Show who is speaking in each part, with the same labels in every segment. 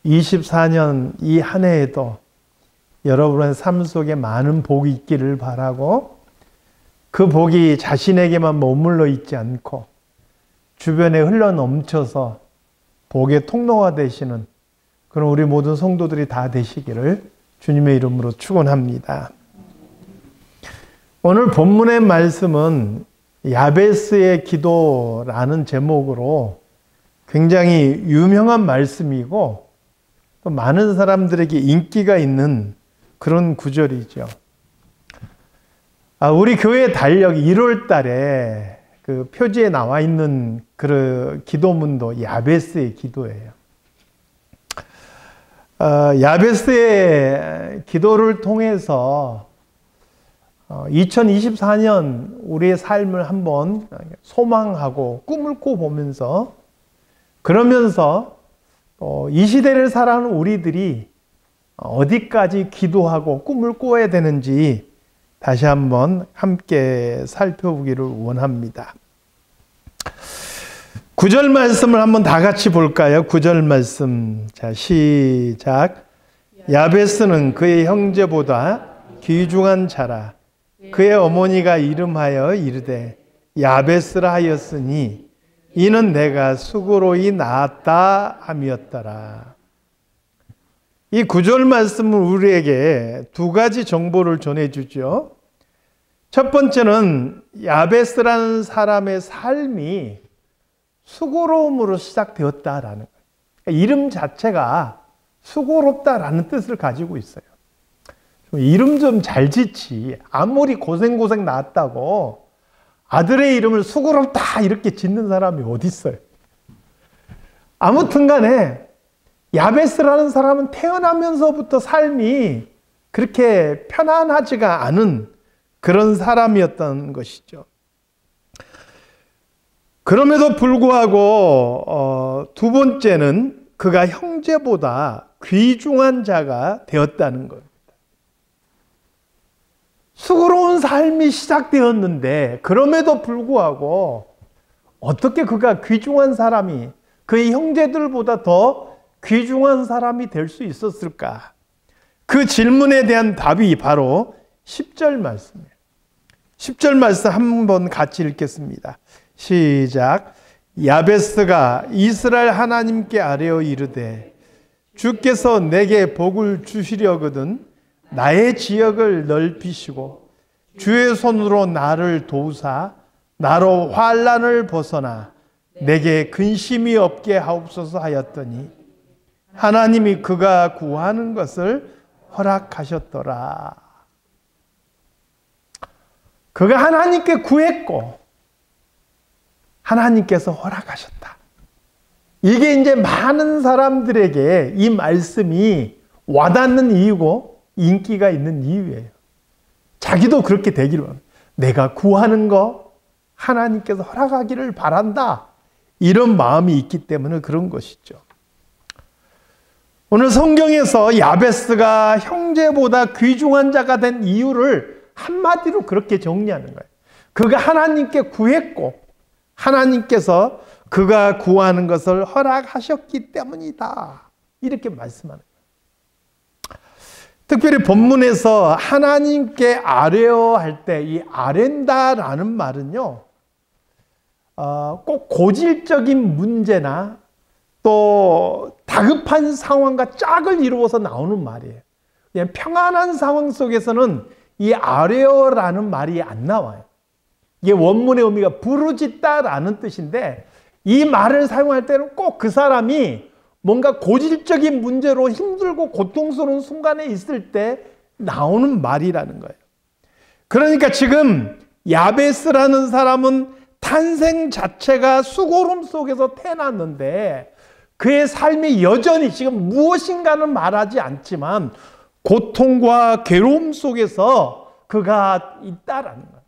Speaker 1: 24년 이 한 해에도 여러분의 삶 속에 많은 복이 있기를 바라고, 그 복이 자신에게만 머물러 있지 않고 주변에 흘러 넘쳐서 복의 통로가 되시는 그런 우리 모든 성도들이 다 되시기를 주님의 이름으로 축원합니다. 오늘 본문의 말씀은 야베스의 기도라는 제목으로 굉장히 유명한 말씀이고 또 많은 사람들에게 인기가 있는 그런 구절이죠. 우리 교회 달력 1월 달에 그 표지에 나와 있는 그 기도문도 야베스의 기도예요. 야베스의 기도를 통해서 2024년 우리의 삶을 한번 소망하고 꿈을 꿔보면서, 그러면서 이 시대를 살아가는 우리들이 어디까지 기도하고 꿈을 꿔야 되는지 다시 한번 함께 살펴보기를 원합니다. 9절 말씀을 한번 다 같이 볼까요? 9절 말씀. 자, 시작. 야베스는 그의 형제보다 귀중한 자라. 그의 어머니가 이름하여 이르되 야베스라 하였으니 이는 내가 수고로이 낳았다 함이었더라. 이 9절 말씀은 우리에게 두 가지 정보를 전해주죠. 첫 번째는 야베스라는 사람의 삶이 수고로움으로 시작되었다라는 거예요. 그러니까 이름 자체가 수고롭다라는 뜻을 가지고 있어요. 이름 좀 잘 짓지. 아무리 고생 낳았다고 아들의 이름을 수고롭다 이렇게 짓는 사람이 어디 있어요? 아무튼 간에 야베스라는 사람은 태어나면서부터 삶이 그렇게 편안하지가 않은 그런 사람이었던 것이죠. 그럼에도 불구하고 두 번째는 그가 형제보다 귀중한 자가 되었다는 겁니다. 수고로운 삶이 시작되었는데 그럼에도 불구하고 어떻게 그가 귀중한 사람이, 그의 형제들보다 더 귀중한 사람이 될 수 있었을까? 그 질문에 대한 답이 바로 10절 말씀이에요. 10절 말씀 한번 같이 읽겠습니다. 시작. 야베스가 이스라엘 하나님께 아뢰어 이르되 주께서 내게 복을 주시려거든 나의 지역을 넓히시고 주의 손으로 나를 도우사 나로 환난을 벗어나 내게 근심이 없게 하옵소서 하였더니 하나님이 그가 구하는 것을 허락하셨더라. 그가 하나님께 구했고 하나님께서 허락하셨다. 이게 이제 많은 사람들에게 이 말씀이 와닿는 이유고 인기가 있는 이유예요. 자기도 그렇게 되기를 바랍니다. 내가 구하는 거 하나님께서 허락하기를 바란다. 이런 마음이 있기 때문에 그런 것이죠. 오늘 성경에서 야베스가 형제보다 귀중한 자가 된 이유를 한마디로 그렇게 정리하는 거예요. 그가 하나님께 구했고 하나님께서 그가 구하는 것을 허락하셨기 때문이다. 이렇게 말씀하는 거예요. 특별히 본문에서 하나님께 아뢰어 할 때 이 아랜다라는 말은요, 꼭 고질적인 문제나 또 다급한 상황과 짝을 이루어서 나오는 말이에요. 그냥 평안한 상황 속에서는 이 아뢰어라는 말이 안 나와요. 이게 원문의 의미가 부르짖다라는 뜻인데 이 말을 사용할 때는 꼭 그 사람이 뭔가 고질적인 문제로 힘들고 고통스러운 순간에 있을 때 나오는 말이라는 거예요. 그러니까 지금 야베스라는 사람은 탄생 자체가 수고로움 속에서 태어났는데 그의 삶이 여전히 지금 무엇인가는 말하지 않지만 고통과 괴로움 속에서 그가 있다라는 거예요.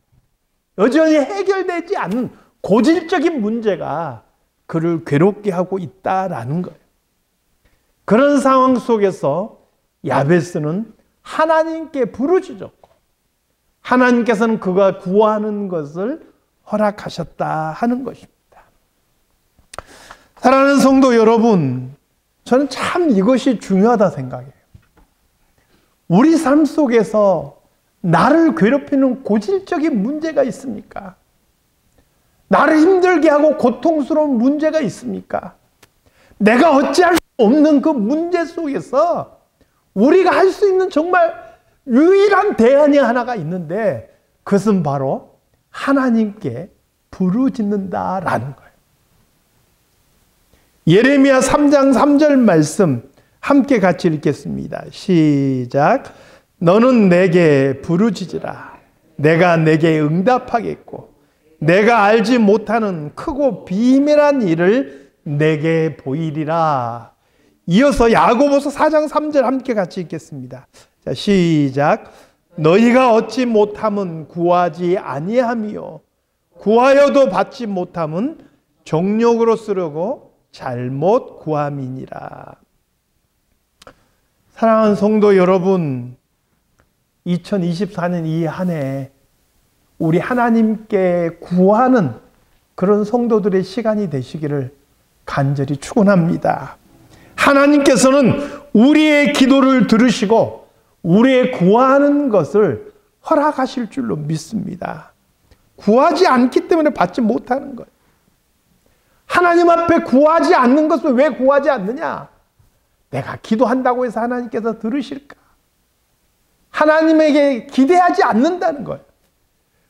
Speaker 1: 여전히 해결되지 않는 고질적인 문제가 그를 괴롭게 하고 있다라는 거예요. 그런 상황 속에서 야베스는 하나님께 부르짖었고 하나님께서는 그가 구하는 것을 허락하셨다 하는 것입니다. 사랑하는 성도 여러분, 저는 참 이것이 중요하다 생각해요. 우리 삶 속에서 나를 괴롭히는 고질적인 문제가 있습니까? 나를 힘들게 하고 고통스러운 문제가 있습니까? 내가 어찌할 수 없는 그 문제 속에서 우리가 할 수 있는 정말 유일한 대안이 하나가 있는데 그것은 바로 하나님께 부르짖는다라는 거예요. 예레미야 3장 3절 말씀 함께 같이 읽겠습니다. 시작. 너는 내게 부르짖으라. 내가 내게 응답하겠고 내가 알지 못하는 크고 비밀한 일을 내게 보이리라. 이어서 야고보서 4장 3절 함께 같이 읽겠습니다. 자, 시작. 너희가 얻지 못함은 구하지 아니함이요 구하여도 받지 못함은 정욕으로 쓰려고 잘못 구함이니라. 사랑하는 성도 여러분, 2024년 이 한 해 우리 하나님께 구하는 그런 성도들의 시간이 되시기를 간절히 축원합니다. 하나님께서는 우리의 기도를 들으시고 우리의 구하는 것을 허락하실 줄로 믿습니다. 구하지 않기 때문에 받지 못하는 거예요. 하나님 앞에 구하지 않는 것을 왜 구하지 않느냐? 내가 기도한다고 해서 하나님께서 들으실까? 하나님에게 기대하지 않는다는 거예요.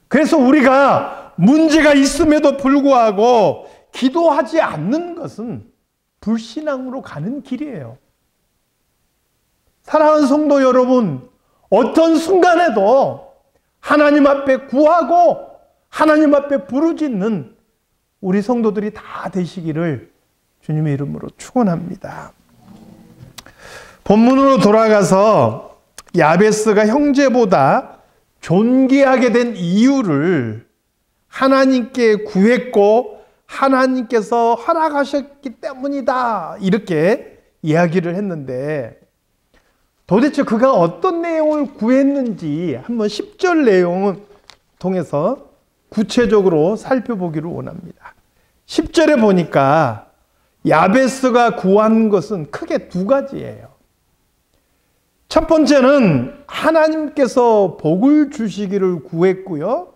Speaker 1: 그래서 우리가 문제가 있음에도 불구하고 기도하지 않는 것은 불신앙으로 가는 길이에요. 사랑하는 성도 여러분, 어떤 순간에도 하나님 앞에 구하고 하나님 앞에 부르짖는 우리 성도들이 다 되시기를 주님의 이름으로 축원합니다. 본문으로 돌아가서 야베스가 형제보다 존귀하게 된 이유를 하나님께 구했고 하나님께서 허락하셨기 때문이다 이렇게 이야기를 했는데 도대체 그가 어떤 내용을 구했는지 한번 10절 내용을 통해서 구체적으로 살펴보기를 원합니다. 10절에 보니까 야베스가 구한 것은 크게 두 가지예요. 첫 번째는 하나님께서 복을 주시기를 구했고요.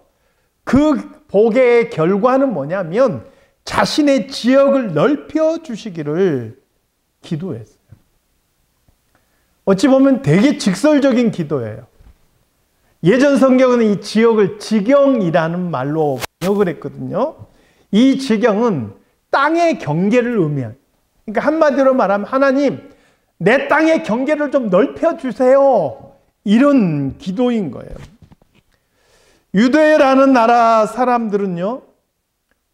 Speaker 1: 그 복의 결과는 뭐냐면 자신의 지역을 넓혀 주시기를 기도했어요. 어찌 보면 되게 직설적인 기도예요. 예전 성경은 이 지역을 지경이라는 말로 번역을 했거든요. 이 지경은 땅의 경계를 의미해요. 그러니까 한마디로 말하면 하나님, 내 땅의 경계를 좀 넓혀주세요. 이런 기도인 거예요. 유대라는 나라 사람들은요,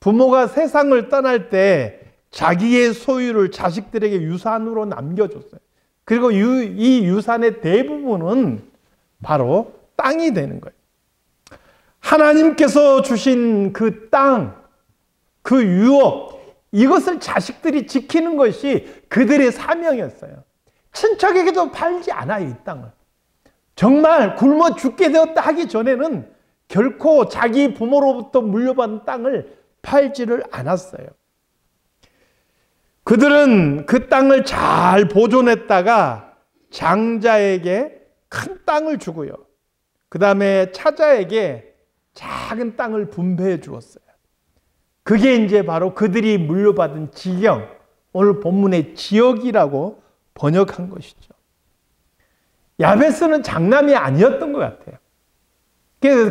Speaker 1: 부모가 세상을 떠날 때 자기의 소유를 자식들에게 유산으로 남겨줬어요. 그리고 이 유산의 대부분은 바로 땅이 되는 거예요. 하나님께서 주신 그 땅, 그 유업, 이것을 자식들이 지키는 것이 그들의 사명이었어요. 친척에게도 팔지 않아요, 이 땅을. 정말 굶어 죽게 되었다 하기 전에는 결코 자기 부모로부터 물려받은 땅을 팔지를 않았어요. 그들은 그 땅을 잘 보존했다가 장자에게 큰 땅을 주고요. 그 다음에 차자에게 작은 땅을 분배해 주었어요. 그게 이제 바로 그들이 물려받은 지경, 오늘 본문의 지역이라고 번역한 것이죠. 야베스는 장남이 아니었던 것 같아요.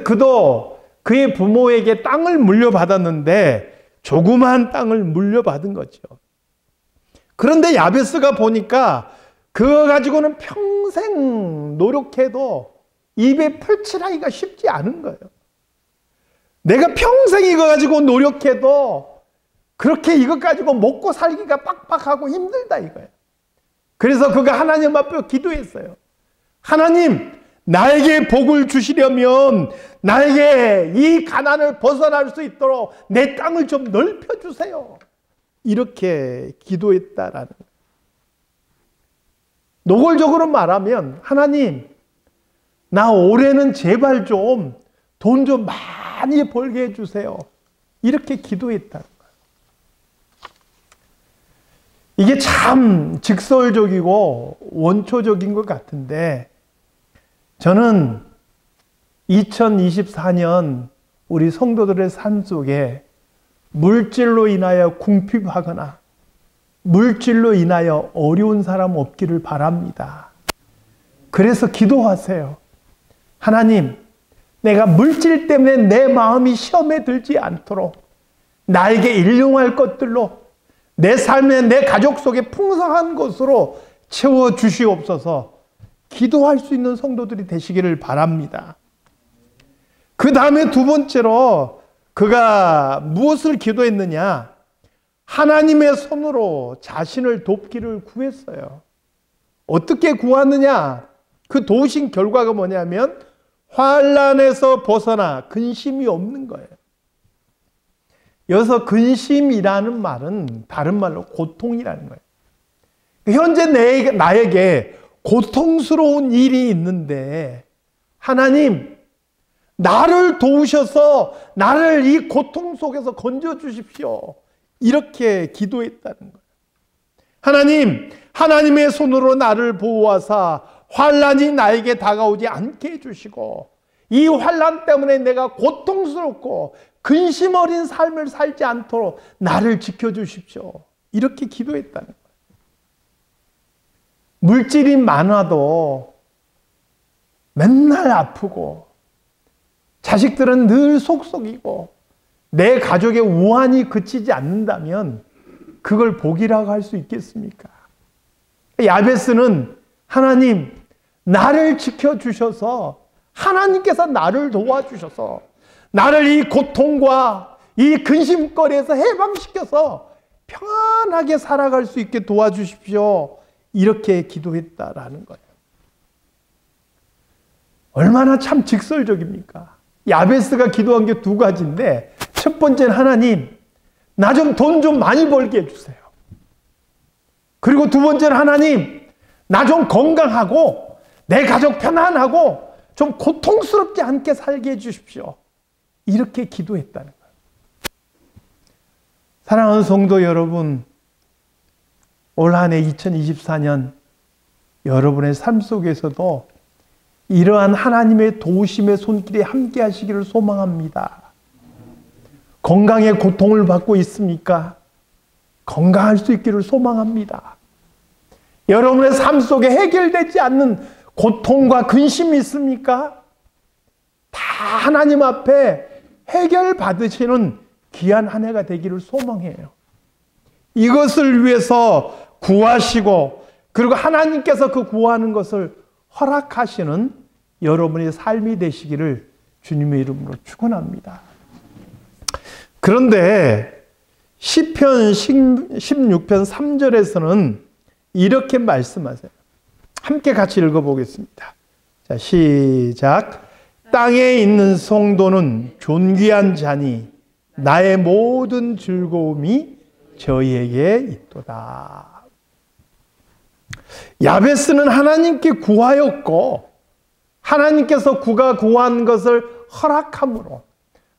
Speaker 1: 그도 그의 부모에게 땅을 물려받았는데 조그마한 땅을 물려받은 거죠. 그런데 야베스가 보니까 그거 가지고는 평생 노력해도 입에 펼칠하기가 쉽지 않은 거예요. 내가 평생 이거 가지고 노력해도 그렇게 이것 가지고 먹고 살기가 빡빡하고 힘들다 이거예요. 그래서 그가 하나님 앞에 기도했어요. 하나님, 나에게 복을 주시려면 나에게 이 가난을 벗어날 수 있도록 내 땅을 좀 넓혀주세요. 이렇게 기도했다라는 거예요. 노골적으로 말하면 하나님, 나 올해는 제발 좀 돈 좀 많이 벌게 해주세요. 이렇게 기도했다는 거예요. 이게 참 직설적이고 원초적인 것 같은데, 저는 2024년 우리 성도들의 삶 속에 물질로 인하여 궁핍하거나 물질로 인하여 어려운 사람 없기를 바랍니다. 그래서 기도하세요. 하나님, 내가 물질 때문에 내 마음이 시험에 들지 않도록 나에게 일용할 것들로 내 삶에 내 가족 속에 풍성한 것으로 채워주시옵소서 기도할 수 있는 성도들이 되시기를 바랍니다. 그 다음에 두 번째로 그가 무엇을 기도했느냐? 하나님의 손으로 자신을 돕기를 구했어요. 어떻게 구하느냐? 그 도우신 결과가 뭐냐면 환난에서 벗어나 근심이 없는 거예요. 여기서 근심이라는 말은 다른 말로 고통이라는 거예요. 현재 나에게 고통스러운 일이 있는데 하나님, 나를 도우셔서 나를 이 고통 속에서 건져주십시오. 이렇게 기도했다는 거예요. 하나님, 하나님의 손으로 나를 보호하사 환난이 나에게 다가오지 않게 해주시고 이 환난 때문에 내가 고통스럽고 근심 어린 삶을 살지 않도록 나를 지켜주십시오. 이렇게 기도했다는 거예요. 물질이 많아도 맨날 아프고 자식들은 늘 속속이고 내 가족의 우환이 그치지 않는다면 그걸 복이라고 할 수 있겠습니까? 야베스는 하나님, 나를 지켜주셔서 하나님께서 나를 도와주셔서 나를 이 고통과 이 근심거리에서 해방시켜서 평안하게 살아갈 수 있게 도와주십시오. 이렇게 기도했다라는 거예요. 얼마나 참 직설적입니까? 야베스가 기도한 게 두 가지인데, 첫 번째는 하나님, 나 좀 돈 좀 많이 벌게 해주세요. 그리고 두 번째는 하나님, 나 좀 건강하고 내 가족 편안하고 좀 고통스럽지 않게 살게 해주십시오. 이렇게 기도했다는 거예요. 사랑하는 성도 여러분, 올 한 해 2024년 여러분의 삶 속에서도 이러한 하나님의 도우심의 손길이 함께 하시기를 소망합니다. 건강에 고통을 받고 있습니까? 건강할 수 있기를 소망합니다. 여러분의 삶 속에 해결되지 않는 고통과 근심이 있습니까? 다 하나님 앞에 해결받으시는 귀한 한 해가 되기를 소망해요. 이것을 위해서 구하시고 그리고 하나님께서 그 구하는 것을 허락하시는 여러분의 삶이 되시기를 주님의 이름으로 축원합니다. 그런데 시편 16편 3절에서는 이렇게 말씀하세요. 함께 같이 읽어보겠습니다. 자, 시작. 땅에 있는 성도는 존귀한 자니 나의 모든 즐거움이 저희에게 있도다. 야베스는 하나님께 구하였고 하나님께서 그가 구한 것을 허락함으로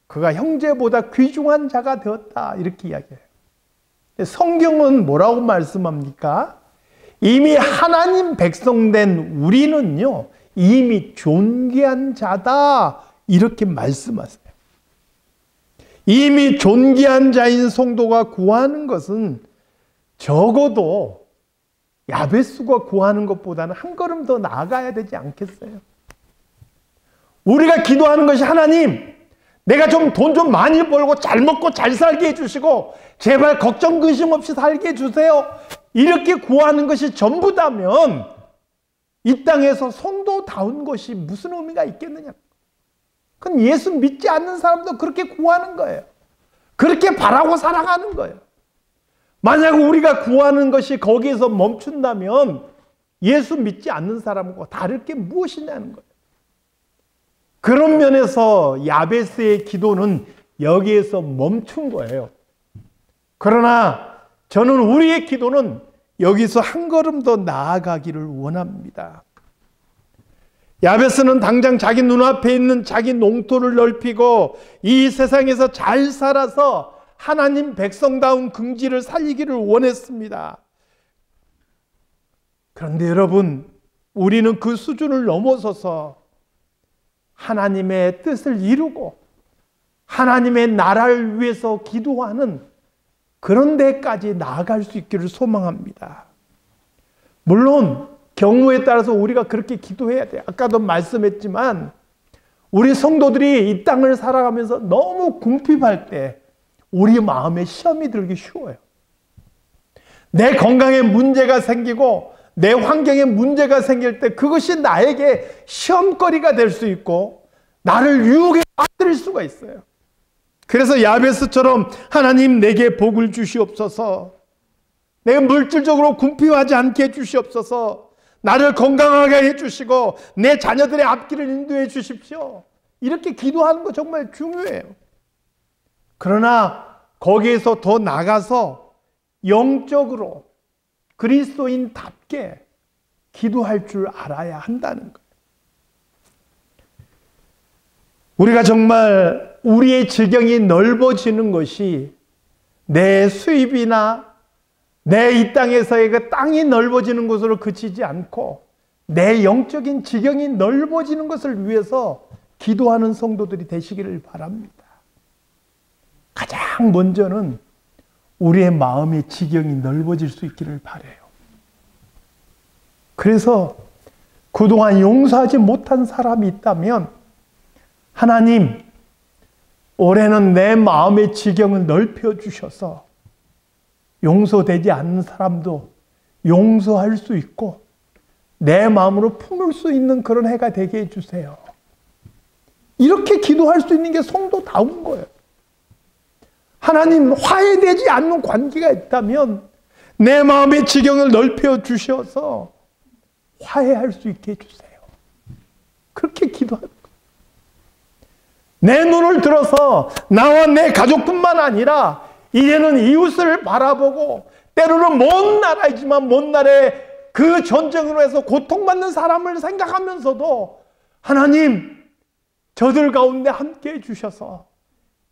Speaker 1: 그가 형제보다 귀중한 자가 되었다. 이렇게 이야기해요. 성경은 뭐라고 말씀합니까? 이미 하나님 백성된 우리는요, 이미 존귀한 자다. 이렇게 말씀하세요. 이미 존귀한 자인 성도가 구하는 것은 적어도 야베스가 구하는 것보다는 한 걸음 더 나아가야 되지 않겠어요? 우리가 기도하는 것이 하나님, 내가 좀 돈 좀 많이 벌고 잘 먹고 잘 살게 해주시고 제발 걱정 근심 없이 살게 해주세요. 이렇게 구하는 것이 전부다면 이 땅에서 성도다운 것이 무슨 의미가 있겠느냐? 그건 예수 믿지 않는 사람도 그렇게 구하는 거예요. 그렇게 바라고 살아가는 거예요. 만약 우리가 구하는 것이 거기에서 멈춘다면 예수 믿지 않는 사람과 다를 게 무엇이냐는 거예요. 그런 면에서 야베스의 기도는 여기에서 멈춘 거예요. 그러나 저는 우리의 기도는 여기서 한 걸음 더 나아가기를 원합니다. 야베스는 당장 자기 눈앞에 있는 자기 농토를 넓히고 이 세상에서 잘 살아서 하나님 백성다운 긍지를 살리기를 원했습니다. 그런데 여러분, 우리는 그 수준을 넘어서서 하나님의 뜻을 이루고 하나님의 나라를 위해서 기도하는 그런 데까지 나아갈 수 있기를 소망합니다. 물론 경우에 따라서 우리가 그렇게 기도해야 돼요. 아까도 말씀했지만 우리 성도들이 이 땅을 살아가면서 너무 궁핍할 때 우리 마음에 시험이 들기 쉬워요. 내 건강에 문제가 생기고 내 환경에 문제가 생길 때 그것이 나에게 시험거리가 될 수 있고 나를 유혹에 빠뜨릴 수가 있어요. 그래서 야베스처럼 하나님 내게 복을 주시옵소서, 내가 물질적으로 궁핍하지 않게 해주시옵소서, 나를 건강하게 해주시고 내 자녀들의 앞길을 인도해 주십시오, 이렇게 기도하는 거 정말 중요해요. 그러나 거기에서 더 나가서 영적으로 그리스도인답게 기도할 줄 알아야 한다는 거예요. 우리가 정말 우리의 지경이 넓어지는 것이 내 수입이나 내 이 땅에서의 그 땅이 넓어지는 것으로 그치지 않고 내 영적인 지경이 넓어지는 것을 위해서 기도하는 성도들이 되시기를 바랍니다. 가장 먼저는 우리의 마음의 지경이 넓어질 수 있기를 바라요. 그래서 그동안 용서하지 못한 사람이 있다면 하나님, 올해는 내 마음의 지경을 넓혀 주셔서 용서되지 않는 사람도 용서할 수 있고 내 마음으로 품을 수 있는 그런 해가 되게 해주세요. 이렇게 기도할 수 있는 게 성도다운 거예요. 하나님, 화해되지 않는 관계가 있다면 내 마음의 지경을 넓혀 주셔서 화해할 수 있게 해주세요. 그렇게 기도하는 거예요. 내 눈을 들어서 나와 내 가족뿐만 아니라 이제는 이웃을 바라보고 때로는 먼 나라이지만 먼 나라에 그 전쟁으로 해서 고통받는 사람을 생각하면서도 하나님, 저들 가운데 함께 해주셔서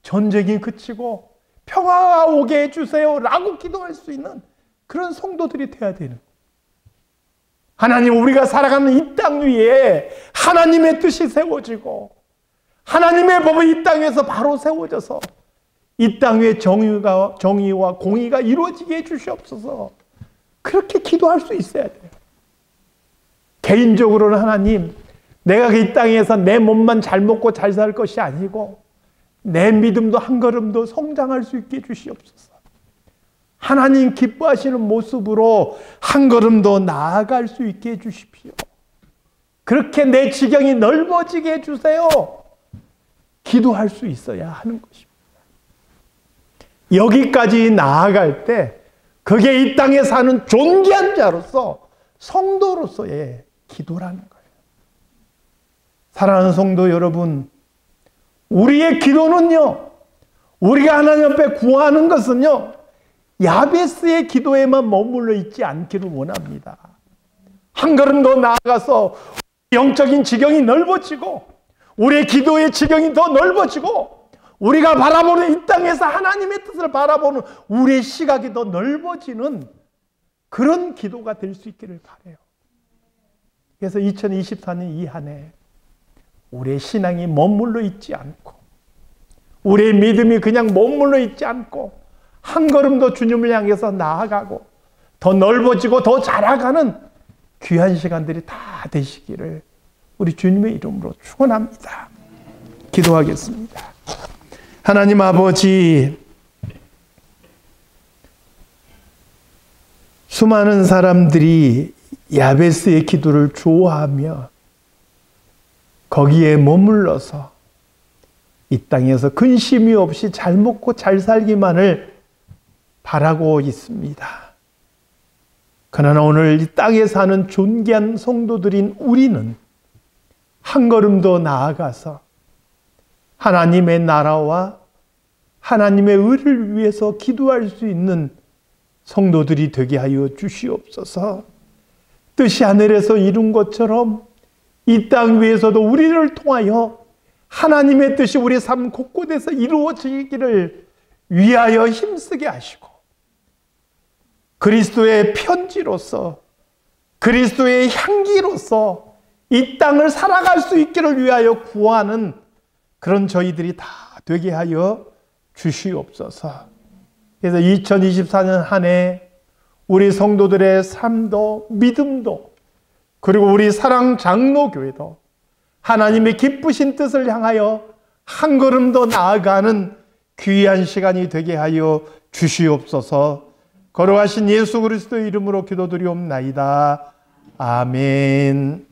Speaker 1: 전쟁이 그치고 평화가 오게 해주세요 라고 기도할 수 있는 그런 성도들이 되어야 되는 거예요. 하나님, 우리가 살아가는 이 땅 위에 하나님의 뜻이 세워지고 하나님의 법이 이 땅에서 바로 세워져서 이 땅 위에 정의와 공의가 이루어지게 해주시옵소서. 그렇게 기도할 수 있어야 돼요. 개인적으로는 하나님, 내가 이 땅에서 내 몸만 잘 먹고 잘 살 것이 아니고 내 믿음도 한 걸음도 성장할 수 있게 해주시옵소서. 하나님 기뻐하시는 모습으로 한 걸음 더 나아갈 수 있게 해주십시오. 그렇게 내 지경이 넓어지게 해주세요. 기도할 수 있어야 하는 것입니다. 여기까지 나아갈 때 그게 이 땅에 사는 존귀한 자로서 성도로서의 기도라는 거예요. 사랑하는 성도 여러분, 우리의 기도는요, 우리가 하나님 앞에 구하는 것은요, 야베스의 기도에만 머물러 있지 않기를 원합니다. 한 걸음 더 나아가서 영적인 지경이 넓어지고 우리의 기도의 지경이 더 넓어지고 우리가 바라보는 이 땅에서 하나님의 뜻을 바라보는 우리의 시각이 더 넓어지는 그런 기도가 될 수 있기를 바라요. 그래서 2024년 이 한 해 우리의 신앙이 머물러 있지 않고 우리의 믿음이 그냥 머물러 있지 않고 한 걸음 더 주님을 향해서 나아가고 더 넓어지고 더 자라가는 귀한 시간들이 다 되시기를 우리 주님의 이름으로 축원합니다. 기도하겠습니다. 하나님 아버지, 수많은 사람들이 야베스의 기도를 좋아하며 거기에 머물러서 이 땅에서 근심이 없이 잘 먹고 잘 살기만을 바라고 있습니다. 그러나 오늘 이 땅에 사는 존귀한 성도들인 우리는 한 걸음 더 나아가서 하나님의 나라와 하나님의 의를 위해서 기도할 수 있는 성도들이 되게 하여 주시옵소서. 뜻이 하늘에서 이룬 것처럼 이 땅 위에서도 우리를 통하여 하나님의 뜻이 우리 삶 곳곳에서 이루어지기를 위하여 힘쓰게 하시고 그리스도의 편지로서 그리스도의 향기로서 이 땅을 살아갈 수 있기를 위하여 구하는 그런 저희들이 다 되게 하여 주시옵소서. 그래서 2024년 한 해 우리 성도들의 삶도 믿음도 그리고 우리 사랑 장로교회도 하나님의 기쁘신 뜻을 향하여 한 걸음 더 나아가는 귀한 시간이 되게 하여 주시옵소서. 거룩하신 예수 그리스도의 이름으로 기도드리옵나이다. 아멘.